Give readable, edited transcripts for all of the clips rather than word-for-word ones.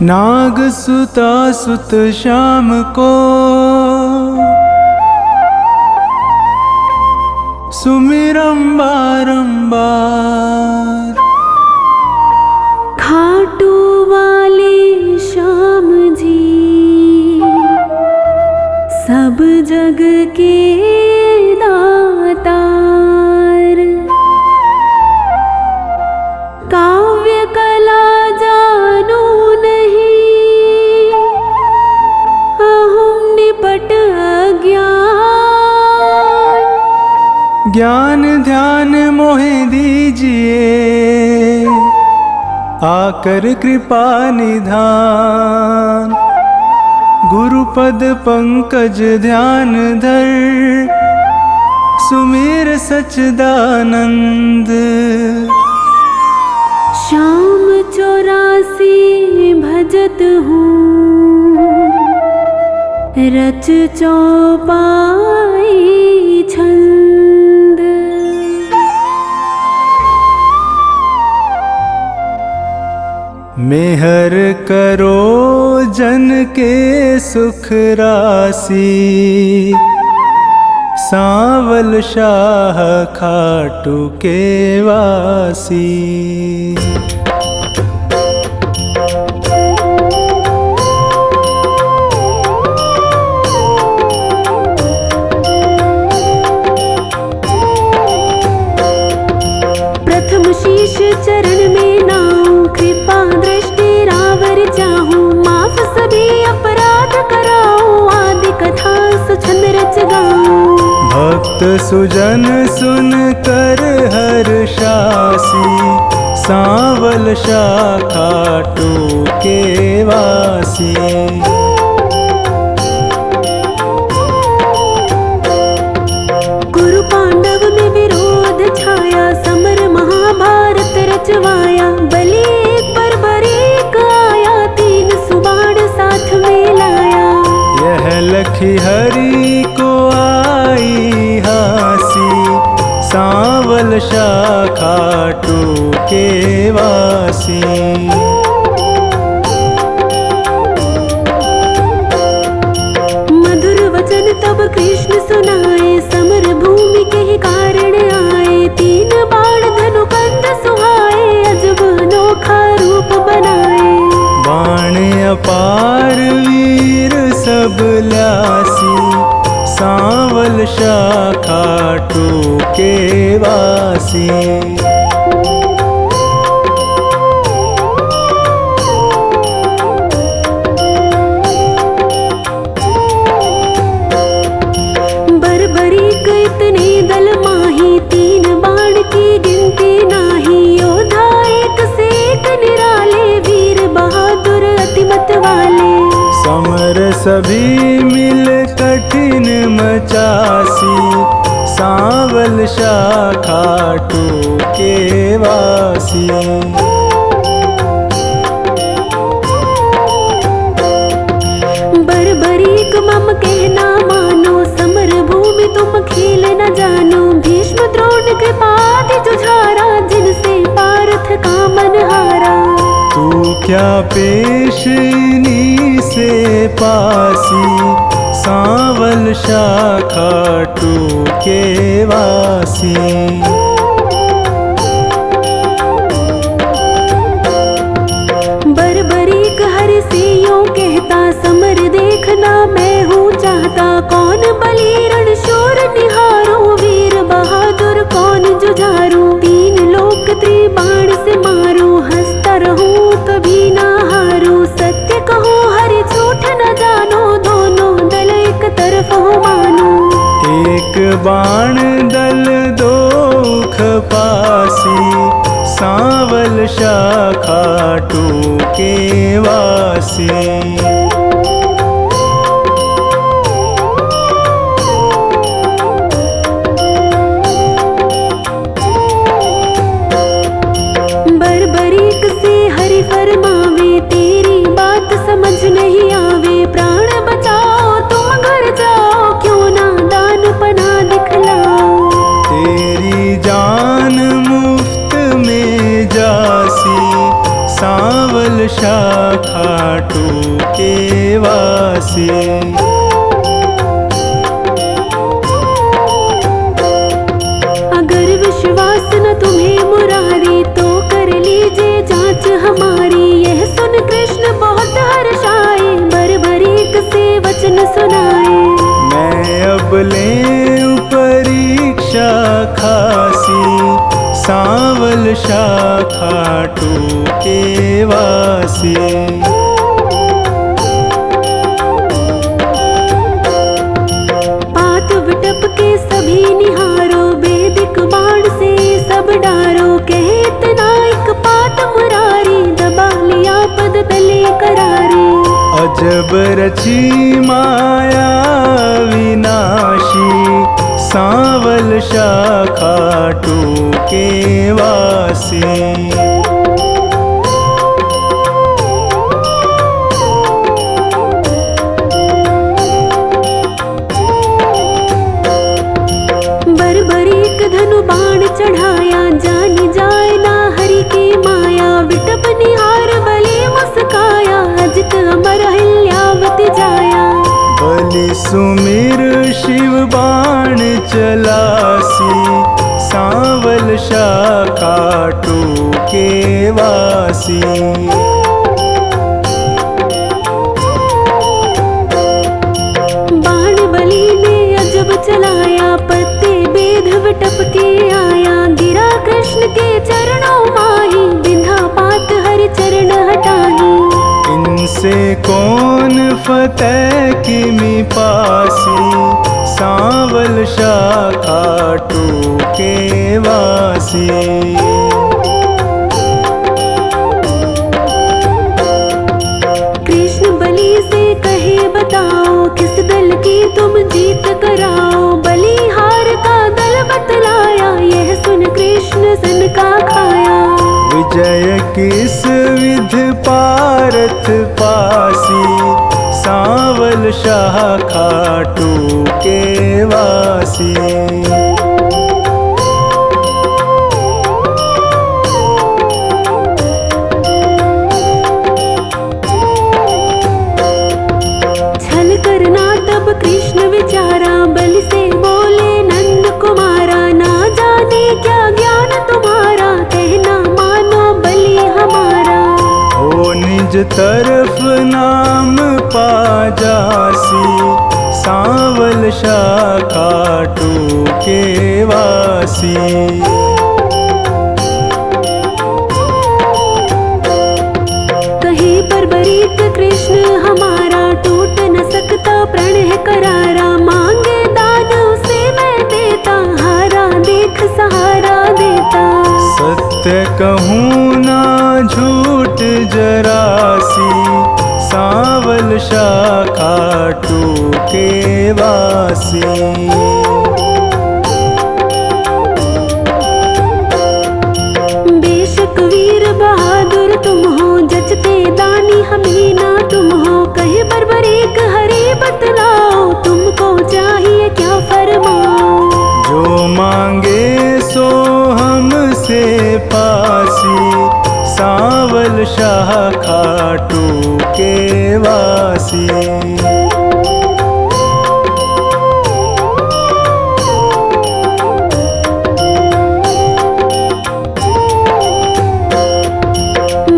नाग सुता सुत श्याम को सुमिरम बारंबार। खाटू वाले श्याम जी सब जग के दातार। काव्य कला जानो नहीं अहम निपट अज्ञान। ज्ञान ध्यान मोहे दीजिए आकर कृपा निधान। गुरुपद पंकज ध्यान धर सुमिर सच्चिदानंद। श्याम 84 भजत हूँ रच चौपाई छंद। मेहर करो जन के सुख राशि सांवल शाह खाटू के वासी। प्रथम शीश चरण में नाऊं कृपा दृष्टि रावर चाहूं। माफ सभी अपराध कराऊं आदि कथा सुछंद रच गाऊं। भक्त सुजन सुन कर हर्षासी सांवल शाह खाटू के वासी। कुरु पांडव में विरोध छाया समर महाभारत रचवाया। बलि एक पर बरीक आया तीन सुबाण साथ में लाया। यह लखी हरि को आई हासी सांवल शाह खाटू के वासी। मधुर वचन तब कृष्ण सुनाए समर भूमि के ही कारण आए। तीन बाण धनु कंध सुहाए अजब अनोखा रूप बनाए। बाण अपार वीर सब ल्यासी सांवल शाह खाटू के वासी। बरबरीक इतने दल माही तीन बाण की गिनती नाही। योद्धा एक से एक निराले वीर बहादुर अतिमत वाले। समर सभी मिल कठिन मचासी सांवल शाह खाटू के वासी। बरबरीक मम कहना मानो समर भूमि तुम खेल न जानो। भीष्म द्रोण कृपादि जुझारा जिनसे पार्थ का मन हारा। तू क्या पेशनी से पासी सांवल शाह खाटू के वासी। बरबरीक हरि से यूं कहता समर देखना मैं हूँ चाहता। कौन बलि रण शूर निहारो वीर बहादुर कौन जुझारू। तीन लोक त्रिबाण से मारू हंसता रहूं कभी ना हारू। सत्य कहूँ हरि झूठ न जानो दोनों दल एक तरफ हो मानो। एक बाण दल दो खपासी सांवल शाह खाटू के वासी। बरबरीक से हरि फरमावे तेरी बात समझ नहीं आवे। प्राण बचाओ तुम घर जाओ क्यों ना दान पना दिखलाओ। तेरी जान मुफ्त में जासी सांवल शाखा टूके वासी। अगर विश्वास न तुम्हें मुरारी तो कर लीजिए जांच हमारी। यह सुन कृष्ण बहुत हर्षाए, बरबरीक से वचन सुनाए। मैं अब लें परीक्षा खासी, सांवल शाखा टूके वासी। पात विटप के सभी निहारो, वैदिक बाण से सब डारो। कहे इतना एक पात मुरारी, दबा लिया पद तले करारे। अजब रची माया विनाशी, सांवल शाखा टूके वासी। बरबरीक धनु बाण चढ़ाया, जानी जाए ना हरि की माया। विटप निहार बलि मुस्काया, अजित अमर हिल्यावति जाया। बलि सुमिर शिव बाण चलासी, सांवल शाखा टूके वासी। बाण बलि ने अजब चलाया, पत्ते बेध विटप के आया। गिरा कृष्ण के चरणों माही, बिंधा पात हरि चरण हटाही। इनसे कौन फतेह किमि पासी, सांवल शाखा टूके वासी। कृष्ण बलि से कहे बताओ, किस दल की तुम जीत कराओ। बलिहार का दल बतलाया, यह सुन कृष्ण सन का खाया। विजय किस विध पारथ पासी, सांवल शाखा टूके वासी। छल करना तब कृष्ण विचारा, बलि से बोले नंद कुमारा। ना जाने क्या ज्ञान तुम्हारा, कहना मानो बलि हमारा। हो निज तरफ नाम पा जासी, सांवल शाखा टूके वासी। कहे बरबरीक कृष्ण हमारा, टूट न सकता प्रण है करारा। मांगे दान उसे मैं देता, हारा देख सहारा देता। सत्य कहूँ ना झूठ जरासी, सांवल शाखा टूके वासी। बेशक वीर बहादुर तुम हो, जचते दानी हमें ना तुम हो। कहे बरबरीक हरि बतलाओ, तुमको चाहिए क्या फरमाओ। जो मांगे सो हमसे पासी, सांवल शाखा टूके वासी।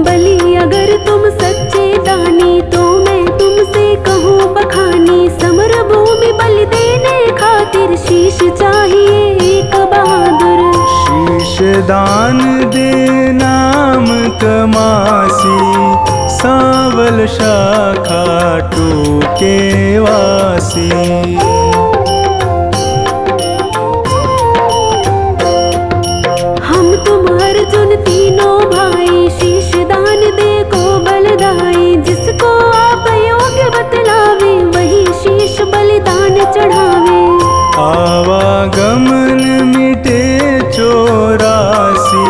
बलि अगर तुम सच्चे दानी, तो मैं तुमसे कहूँ बखानी। समर भूमि बलि देने खातिर, शीश चाहिए एक बहादुर। शीश दान दे नाम कमासी, सांवल शाखा टूके वासी। हम तुम अर्जुन तीनों भाई, शीश दान दे को बलदाई। जिसको आप योग्य बतलावे, वही शीश बलिदान चढ़ावे। आवागमन मिटे चौरासी,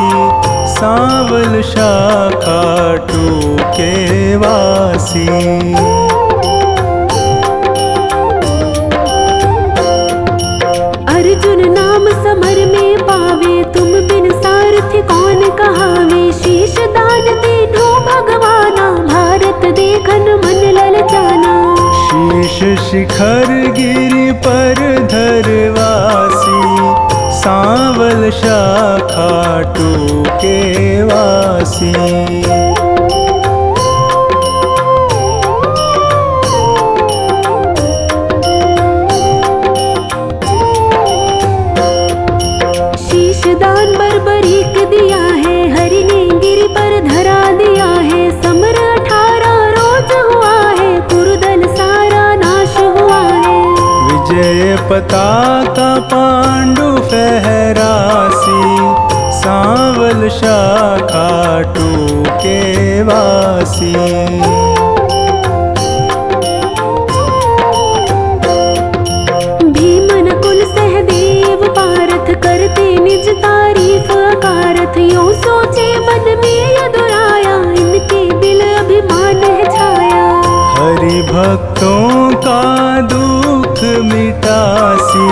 सांवल शाखा टूके वासी। अर्जुन नाम समर में पावे, तुम बिन सारथी कौन कहावे। शीश दान तीनों के वासी। दान बर्बरीक दिया है, हरि ने गिरि पर धरा दिया है। समर 18 रोज हुआ है, कुरुदल सारा नाश हुआ है। विजय पताका पांडु फहरासी, सांवल शाखा टूके वासी। करते निज तारीफ अकारथ, यूं सोचे मन में यदुराया, इनके दिल अभिमान है छाया। हरि भक्तों का दुख मिटासी,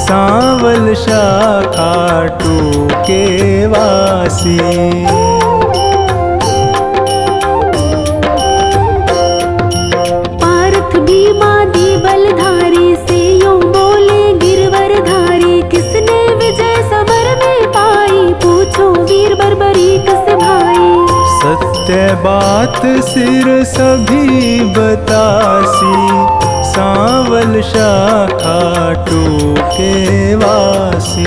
सांवल शाखा टूके वासी। पार्थ भीमादि बलधारी से यूं बोले गिरवर धारी, किसने विजय समर में पाई, पूछो वीर बर्बरीक से भाई। सत्य बात सिर सभी बतासी, सांवल शाखा टूके वासी।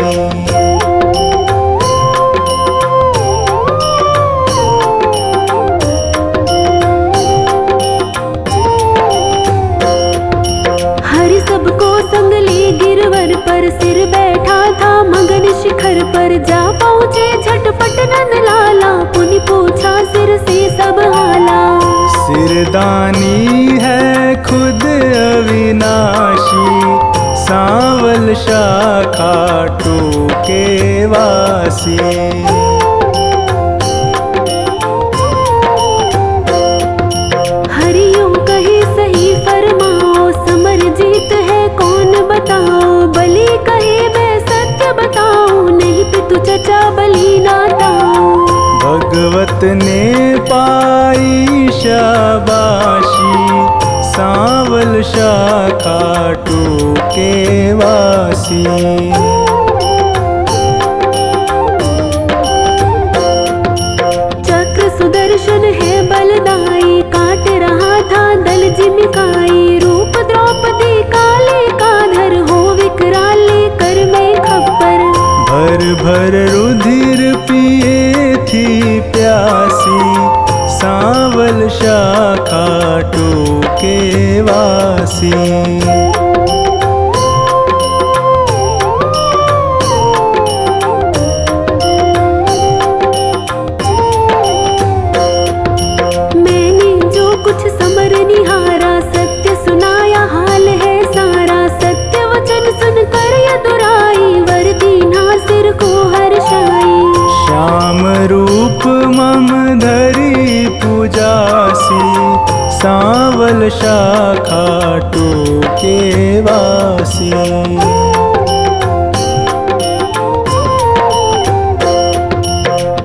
पर सिर बैठा था मगन शिखर पर, जा पहुँचे झटपट नंद लाला, पुनि पूछा सिर से सब हाला। सिरदानी है खुद अविनाशी, सांवल शाखा टूके वासी। हरियों कहे सही फरमाओ, समर जीत है कौन बताओ। बलि कहे मैं सत्य बताऊं, नहीं पितु चचा बलि नाताऊं। भगवत ने पाई शाबाशी, सांवल शाखा टूके वासी। चक्र सुदर्शन है बलदाई, काट रहा था दल जिमिकाई। रूप द्रौपदी काले का धर, हो विकराले कर में खप्पर। भर भर रुधिर पिए थी प्यासी, सांवल शाखा टूके वासी। मैंने जो कुछ समर निहारा, सत्य सुनाया हाल है सारा। सत्य वचन सुनकर यदुराई, वर दीना सिर को हर्षाई। श्याम रूप मम धरी पूजासी, सांवल शाखा टूके वासी।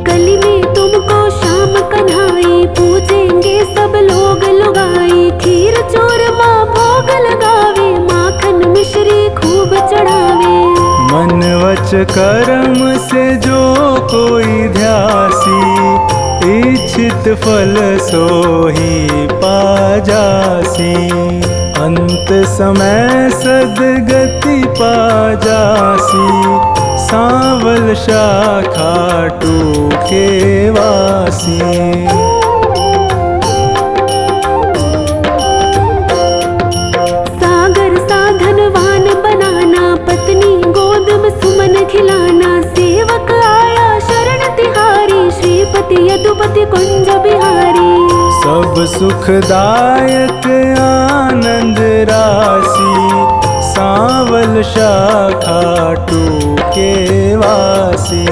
कली में तुमको श्याम कन्हाई, पूजेंगे सब लोग लुगाई। खीर चूरमा भोग लगावे, माखन मिश्री खूब चढ़ावे। मन वच कर्म से जो कोई ध्यासी, इच्छित फल सोही पाजासी। अंत समय सदगति पाजासी, सांवल शाखा टूके वासी। सागर साधनवान बनाना, पत्नी गोद में सुमन खिलाना। सेवक आया शरण तिहारी, श्रीपति यदुपति कुंज बिहारी। सब सुखदायक आनंद राशि, सांवल शाखा टूके वासी।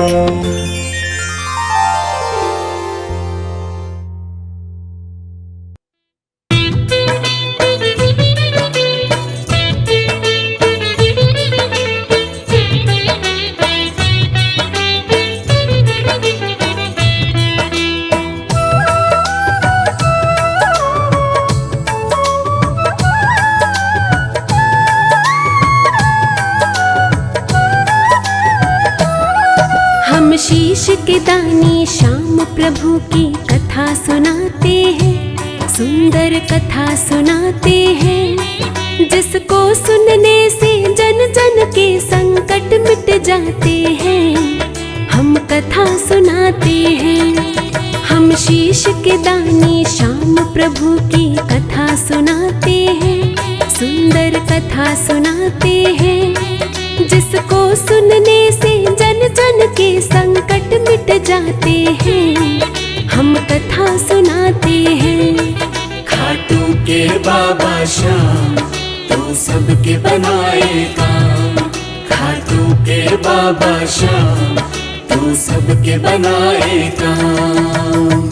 हम के दानी श्याम प्रभु की कथा सुनाते हैं, सुंदर कथा सुनाते हैं, जिसको सुनने से जन जन के संकट मिट जाते हैं। हम कथा सुनाते हैं, हम शीश के दानी श्याम प्रभु की कथा सुनाते हैं, सुंदर कथा सुनाते हैं, जिसको सुनने से जन जन के संकट मिट जाते हैं। हम कथा सुनाते हैं। खाटू के बाबा श्याम तू सबके बनाए काम, खाटू के बाबा श्याम तू सबके बनाए काम।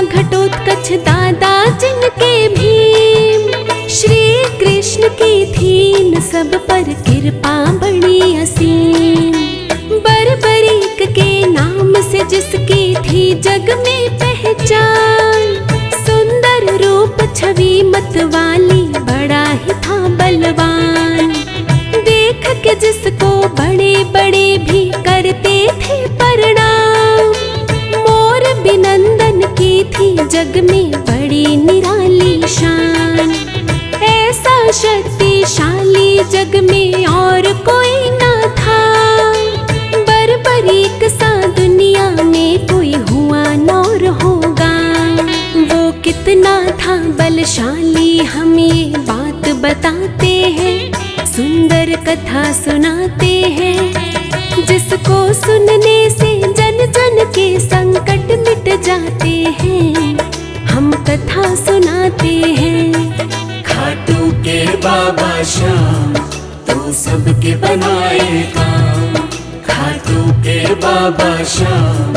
घटोत्कच दादा जिनके भीम, श्री कृष्ण की थी सब पर कृपा बड़ी असीम। बरबरीक के नाम से जिसकी थी जग में पहचान, सुंदर रूप छवि मत वाली बड़ा ही था बलवान। देख के जिसको बड़े बड़े भी करते थे प्रणाम, मोर बिनंदन की थी जग में बड़ी निराली शान। ऐसा शक्तिशाली जग में और कोई ना था, बरबरीक सा दुनिया में कोई हुआ नौर होगा। वो कितना था बलशाली हम ये बात बताते हैं, सुंदर कथा सुनाते हैं, जिसको सुनने से जन जन के संकट मिट जाते हैं। हम कथा सुनाते हैं। खाटू के बाबा श्याम तू सबके बनाए काम, खाटू के बाबा श्याम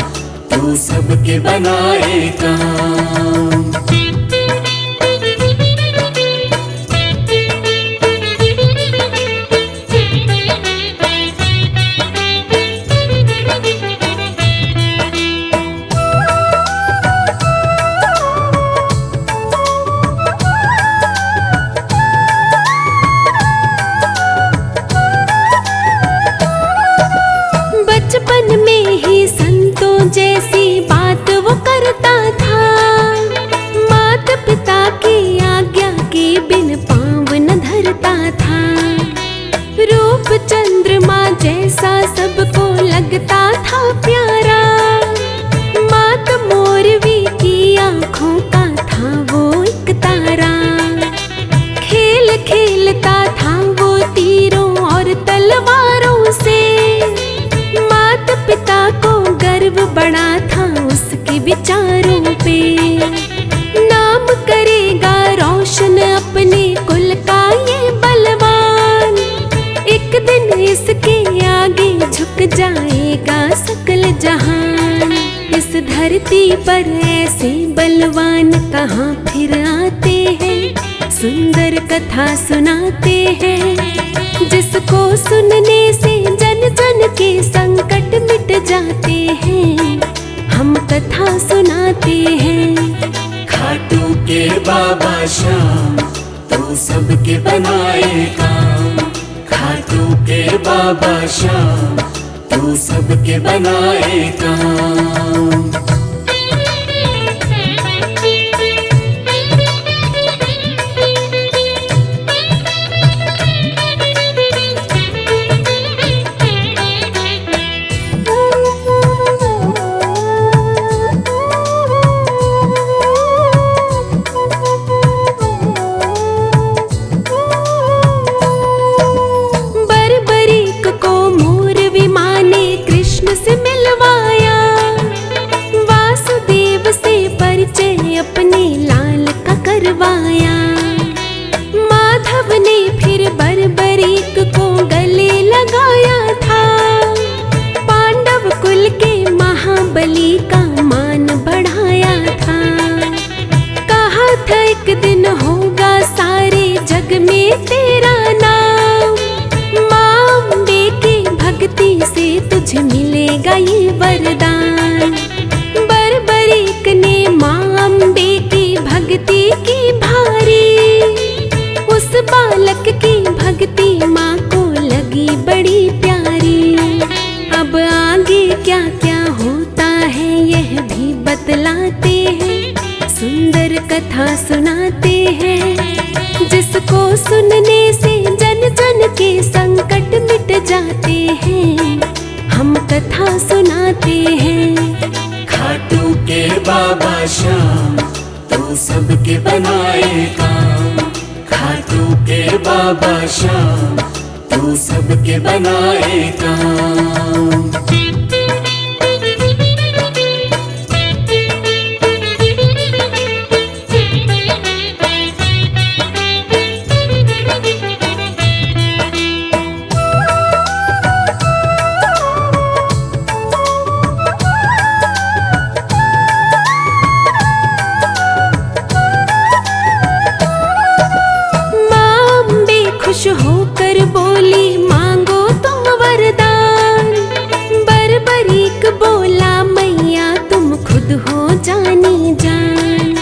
तू सबके बनाए काम। बचपन में ही संतों जैसी बात वो करता था, माता पिता की आज्ञा के बिन पाँव न धरता था। रूप चंद्रमा जैसा सबको लगता था प्यारा, मात मोरवी की आँखों का था वो एक तारा। खेल खेलता था वो तीरों और तलवारों से, माता पिता को गर्व बड़ा था उसके विचारों पे। नाम करेगा रोशन अपने कुल का ये बलवान, एक दिन इसके आगे झुक जाएगा सकल जहान। इस धरती पर ऐसे बलवान कहाँ फिर आते हैं, सुंदर कथा सुनाते हैं, जिसको सुनने से जन जन के संकट मिट जाते हैं। हम कथा सुनाते हैं। खाटू के बाबा श्याम तू सबके बनाए काम, खाटू के बाबा श्याम तू सबके बनाए काम। से मिलवाया, जग में तेरा नाम। माँ अम्बे की भक्ति से तुझे मिलेगा ये वरदान। बरबरीक ने माँ अम्बे की भक्ति की भारी, उस बालक की भक्ति माँ को लगी बड़ी प्यारी। अब आगे क्या क्या होता है यह भी बतलाते हैं, सुंदर कथा सुनाते हैं। जिसको सुनने से जन जन के संकट मिट जाते हैं, हम कथा सुनाते हैं। खाटू के बाबा श्याम तू सबके बनाए काम। खाटू के बाबा श्याम तू सबके बनाए काम। खुश होकर बोली मांगो तुम वरदान। बरबरीक बोला मैया तुम खुद हो जानी जान।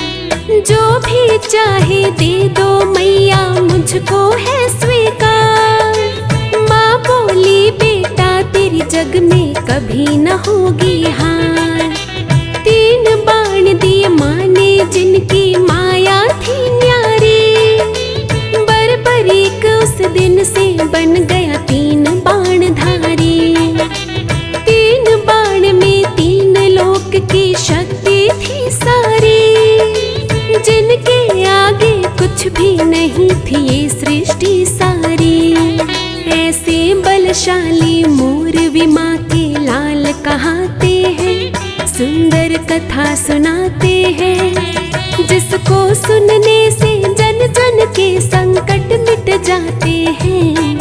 जो भी चाहे दे दो मैया मुझको है स्वीकार। माँ बोली बेटा तेरी जग में कभी न होगी हार। 3 बाण दिए माँ ने जिनकी माया थी न्यारी। बरबरीक उस दिन से बन गया 3 बाणधारी। 3 बाण में 3 लोक की शक्ति थी सारी। जिनके आगे कुछ भी नहीं थी ये सृष्टि सारी। ऐसे बलशाली मोर विमा के लाल कहाते हैं, सुंदर कथा सुनाते हैं। जिसको सुनने से जन जन के संकट मिट जाते हैं,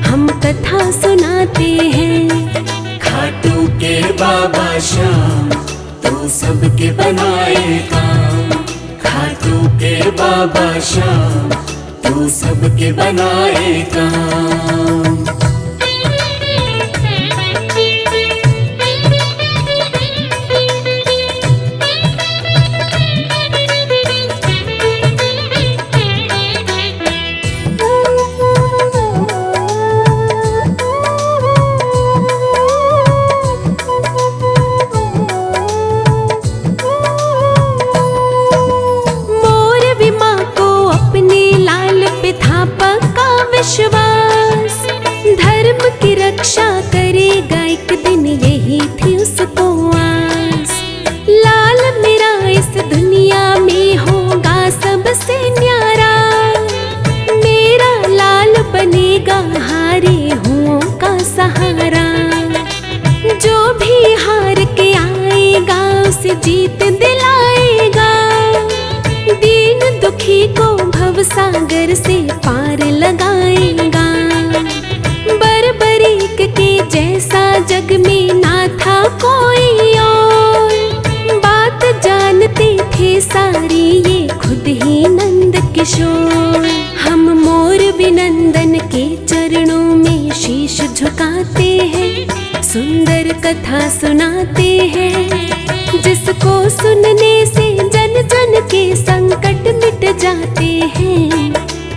हम कथा सुनाते हैं। खाटू के बाबा श्याम तू सबके बनाए काम। खाटू के बाबा श्याम तू सबके बनाए काम। विश्वास धर्म की रक्षा करेगा एक दिन, यही थी उसको आस। लाल मेरा इस दुनिया में होगा सबसे न्यारा। मेरा लाल बनेगा हारे हुओं का सहारा। जो भी हार के आएगा उसे जीत दिलाएगा। दीन दुखी को भव सागर से पार लगाएगा। बरबरीक के जैसा जग में ना था कोई और। बात जानते थे सारी ये खुद ही नंद किशोर। हम मोर विनंदन के चरणों में शीश झुकाते हैं, सुंदर कथा सुनाते हैं। जिसको सुनने से जन जन के संकट मिट जाते हैं,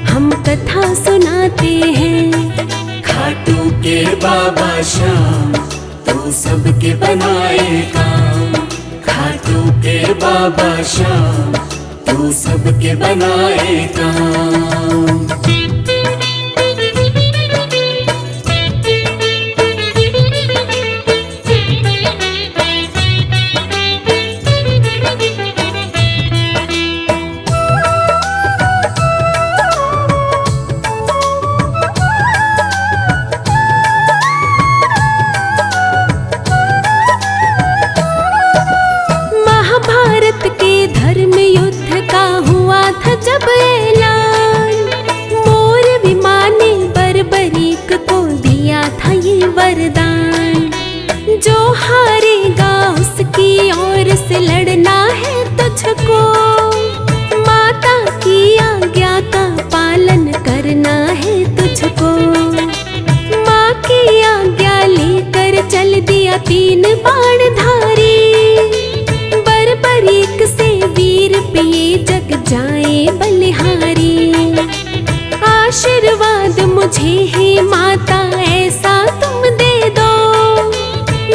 हम कथा सुनाते हैं। खाटू के बाबा श्याम तू सबके बनाए काम। खाटू के बाबा श्याम तू सबके बनाए काम। धर्म युद्ध का हुआ था जब ऐलान। लिया 3 बाण धारी। बर्बरीक से वीर पे ये जग जाए बलिहारी। आशीर्वाद मुझे है माता ऐसा तुम दे दो,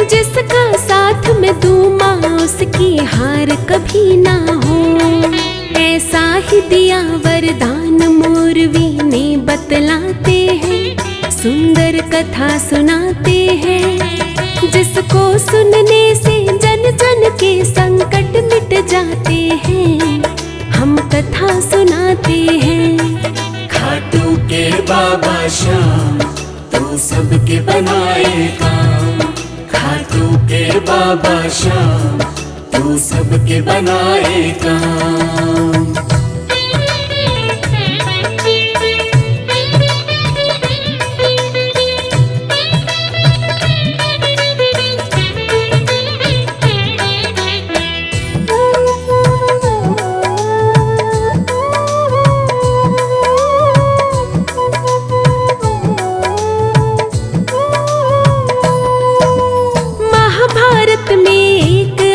जिसका साथ मैं दूं माँ उसकी हार कभी ना हो। ऐसा ही दिया वरदान मोरवी ने बतलाते हैं, सुंदर कथा सुनाते हैं। जिसको सुनने से जन जन के संकट मिट जाते हैं, हम कथा सुनाते हैं। खाटू के बाबा श्याम तू सबके बनाए काम। खाटू के बाबा श्याम तू सबके बनाए काम।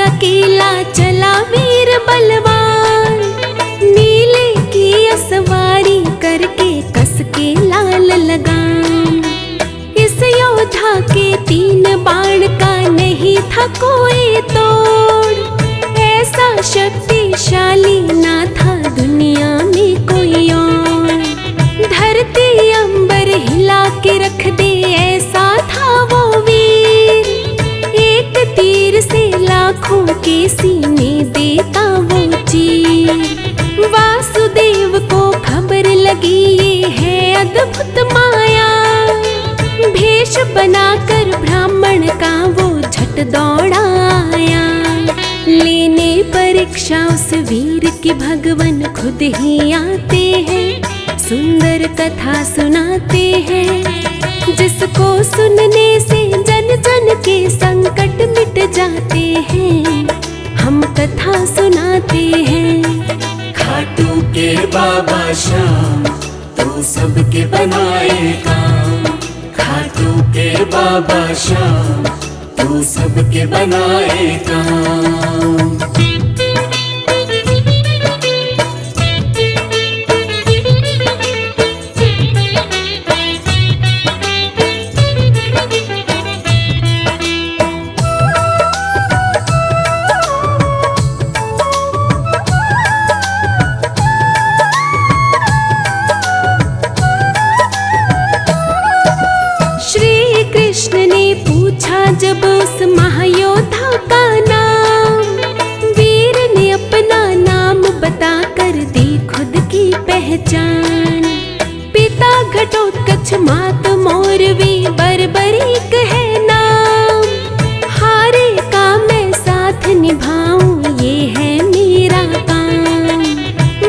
अकेला चला वीर बलवान, नीले की असवारी करके कस के लाल लगाम। इस योद्धा के 3 बाण का नहीं था कोई तोड़, ऐसा शक्तिशाली ना था दुनिया में कोई और। धरती अंबर हिला के रख दे ऐसा था वो वीर, एक तीर से लाखों के सीने देता वो चीर। वासुदेव को खबर लगी ये है अद्भुत माया, भेष बनाकर ब्राह्मण का वो झट दौड़ा आया। लेने परीक्षा उस वीर की भगवान खुद ही आते हैं, सुंदर कथा सुनाते हैं। जिसको सुनने से जन जन के संकट मिट जाते हैं, हम कथा सुनाते हैं। खाटू के बाबा श्याम तू सबके बनाए काम। खाटू के बाबा श्याम तू सबके बनाए काम। जब उस महायोद्धा का नाम, वीर ने अपना नाम बताकर दी खुद की पहचान। पिता घटोत्कच मात मोरवी बर्बरीक है नाम, हारे का मैं साथ निभाऊं ये है मेरा काम।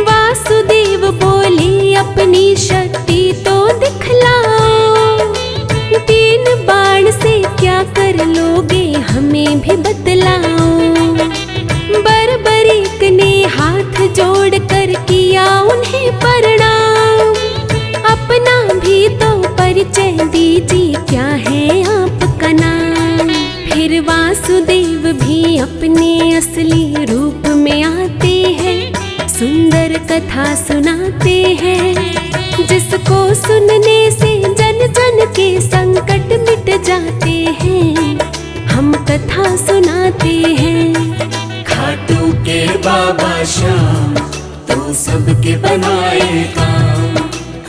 वासुदेव बोले अपनी शक्ति तो दिखलाओ, 3 बाण से क्या कर लोगे हमें भी बतलाओ। बर्बरीक ने हाथ जोड़ कर किया उन्हें प्रणाम, अपना भी तो परिचय दीजिए क्या है आपका नाम। फिर वासुदेव भी अपने असली रूप में आते हैं, सुंदर कथा सुनाते हैं। जिसको सुनने से जन जन के संकट मिट जाते हैं, हम कथा सुनाते हैं। खाटू के बाबा श्याम तू सबके बनाए काम।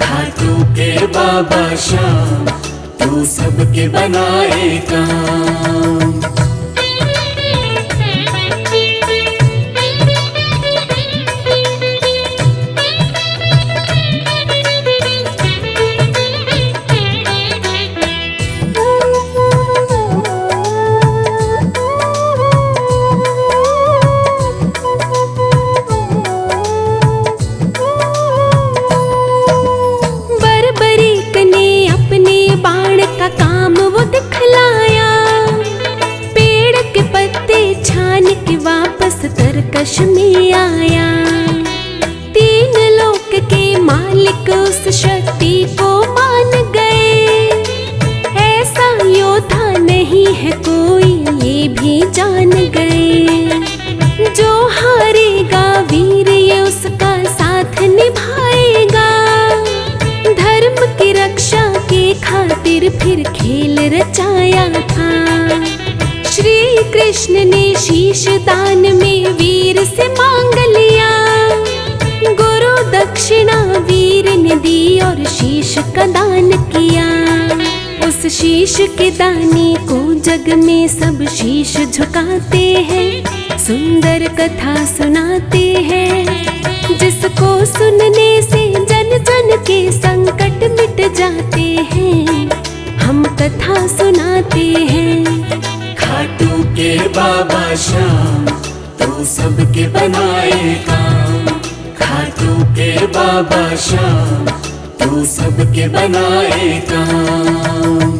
खाटू के बाबा श्याम तू सबके बनाए काम। तरकश में आया। 3 लोक के मालिक उस शक्ति को मान गए, ऐसा योद्धा नहीं है है कोई ये भी जान गए। जो हारेगा वीर ये उसका साथ निभाएगा। धर्म की रक्षा के खातिर फिर खेल रचाया था। श्री कृष्ण ने शीश दान में वीर से मांग लिया। गुरु दक्षिणा वीर ने दी और शीश का दान किया। उस शीश के दाने को जग में सब शीश झुकाते हैं। सुंदर कथा सुनाते हैं जिसको सुनने से जन जन के संकट मिट जाते हैं। हम कथा सुनाते हैं। खाटू के बाबा श्याम तू सबके बनाए काम। खाटू के बाबा श्याम तू सबके बनाए काम।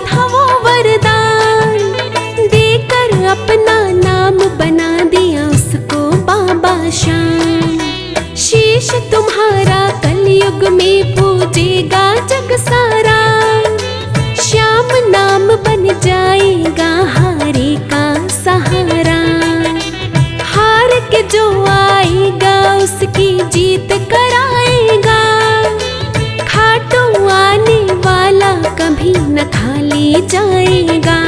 था वो वरदान देकर अपना नाम बना दिया उसको बाबा श्याम। शीश तुम्हारा कलयुग में पूजेगा जग सारा। श्याम नाम बन जाएगा हारे का सहारा। हार के जो आएगा उसकी जीत कराएगा। खाटू आने वाला कभी न खाली जाएगा।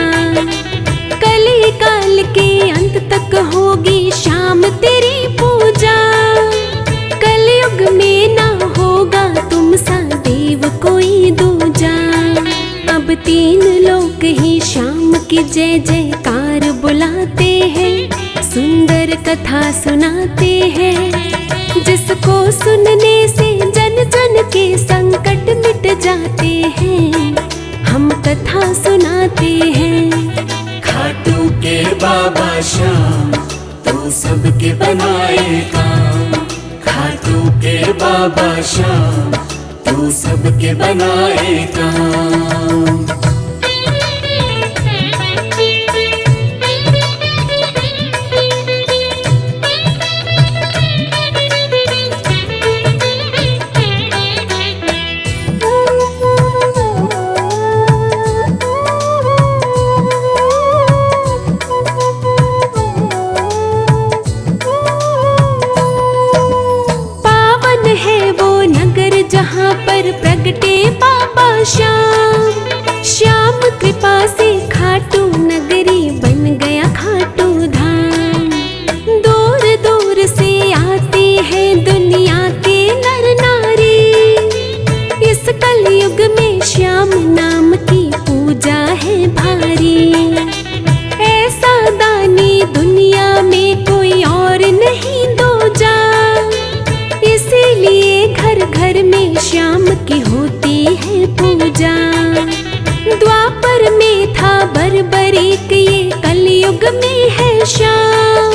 कली काल के अंत तक होगी श्याम तेरी पूजा। कलयुग में ना होगा तुम सा देव कोई दूजा। अब तीन लोग ही श्याम की जय जयकार बुलाते हैं। सुंदर कथा सुनाते हैं जिसको सुनने से जन जन के संकट मिट जाते हैं। हम कथा सुनाते हैं। खाटू के बाबा श्याम तू सबके बनाए काम। खाटू के बाबा श्याम तू सबके बनाए काम। जहाँ पर प्रगटे बाबा श्याम। श्याम कृपा से खाटू नगरी बन गया खाटू धाम। दूर दूर से आते हैं दुनिया के नर नारी। इस कलयुग में श्याम नाम की पूजा है भारी। ऐसा दानी दुनिया में कोई और नहीं दूजा। इसीलिए घर घर में श्याम की होती है पूजा। द्वापर में था बर्बरीक ये कलयुग में है श्याम।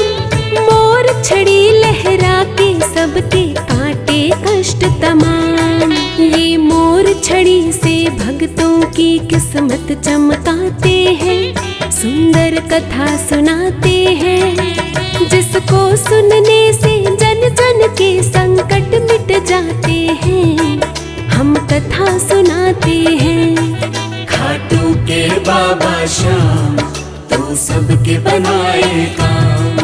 मोर छड़ी लहरा के सबके काटे कष्ट तमाम। ये मोर छड़ी से भक्तों की किस्मत चमकाते हैं। सुंदर कथा सुनाते हैं जिसको सुनने से जन जन के संकट मिट जाते हैं। हम कथा सुनाते हैं। खाटू के बाबा श्याम तू सबके बनाए काम।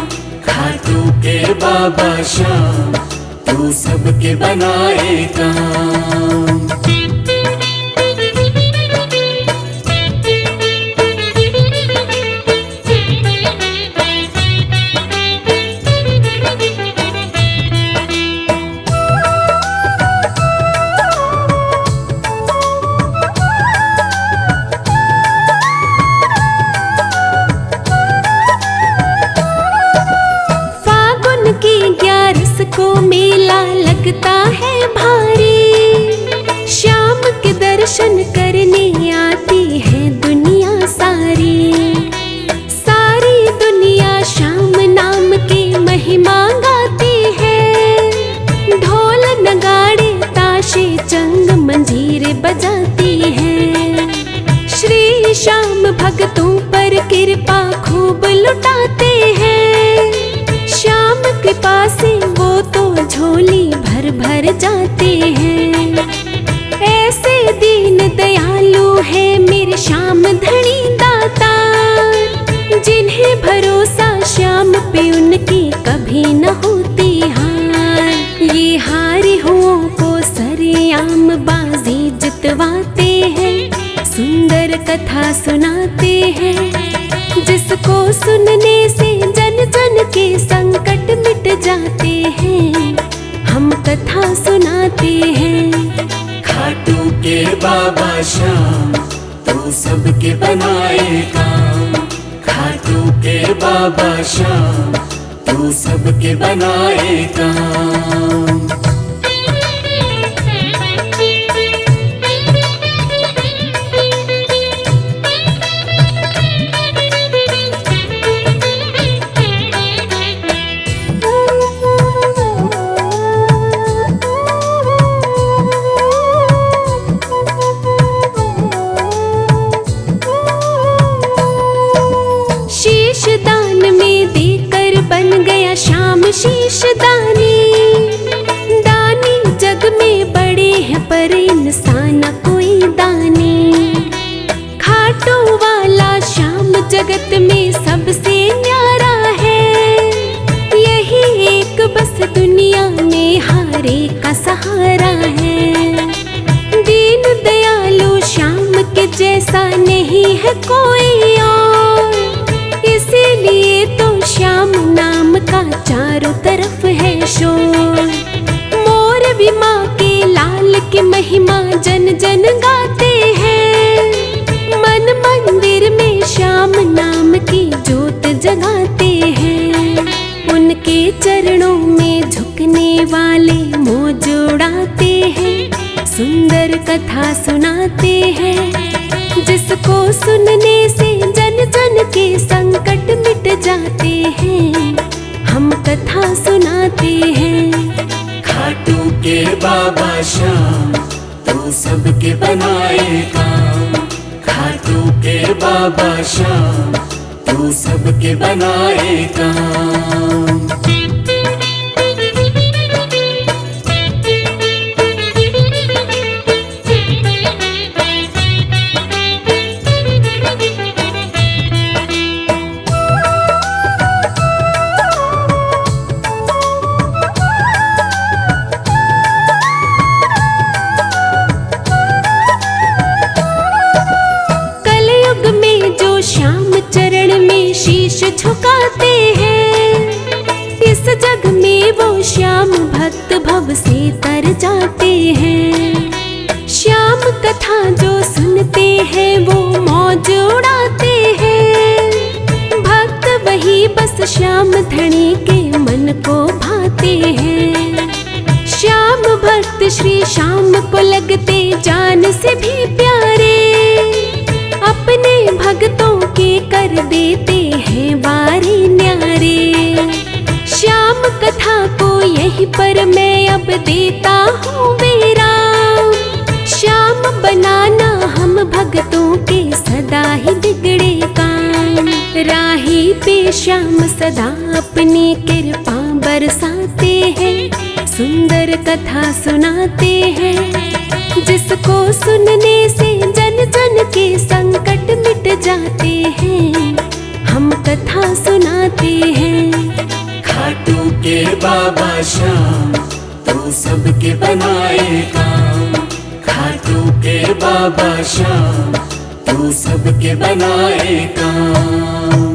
खाटू के बाबा श्याम तू सबके बनाए काम। को मेला लगता है भारी। श्याम भक्तों पर कृपा खूब लुटाते हैं। श्याम कृपा से वो तो झोली भर भर जाते हैं। ऐसे दीन दयालु है मेरे श्याम धनी दाता, जिन्हें भरोसा श्याम पे उनकी कभी न होती हार। ये हारे हुओं को सरेआम बाजी जितवाते हैं, सुंदर कथा सुनाते हैं, जिसको सुनने से जन जन के संकट मिट जाते हैं। हम कथा सुनाते हैं। खाटू के बाबा श्याम तू सबके बनाए काम। खाटू के बाबा श्याम तू सबके बनाए काम। शीश दानी, दानी जग में बड़े हैं पर इंसान कोई दानी। खाटू वाला श्याम जगत में सबसे न्यारा है, यही एक बस दुनिया में हारे का सहारा है। दीन दयालु श्याम के जैसा नहीं है कोई और, इसीलिए तो श्याम नाम का चारों तरफ है शोर। मोर भी माँ के लाल की महिमा जन जन गाते हैं, मन मंदिर में श्याम नाम की ज्योत जगाते हैं। उनके चरणों में झुकने वाले मौज उड़ाते हैं, सुंदर कथा सुनाते हैं, जिसको सुनने से जन जन के संकट मिट जाते हैं। हम कथा सुनाते हैं। खाटू के बाबा श्याम तू सबके बनाए काम। खाटू के बाबा श्याम तू सबके बनाए काम। झुकाते हैं, इस जग में वो श्याम भक्त भव से तर जाते हैं। श्याम कथा जो सुनते हैं वो मौज उड़ाते हैं, भक्त वही बस श्याम धनी के मन को भाते हैं। श्याम भक्त श्री श्याम को लगते जान से भी प्यारे, अपने भक्तों के कर देते हैं वारे न्यारे। श्याम कथा को यहीं पर मैं अब देता हूँ विराम। श्याम बनाना हम भक्तों के सदा ही बिगड़े काम। राही पे श्याम सदा अपनी कृपा बरसाते हैं, सुंदर कथा सुनाते हैं, जिसको सुनने से जन जन के संकट मिट जाते हैं। हम कथा सुनाते हैं। खाटू के बाबा श्याम तू सबके बनाए काम। खाटू के बाबा श्याम तू सबके बनाए काम।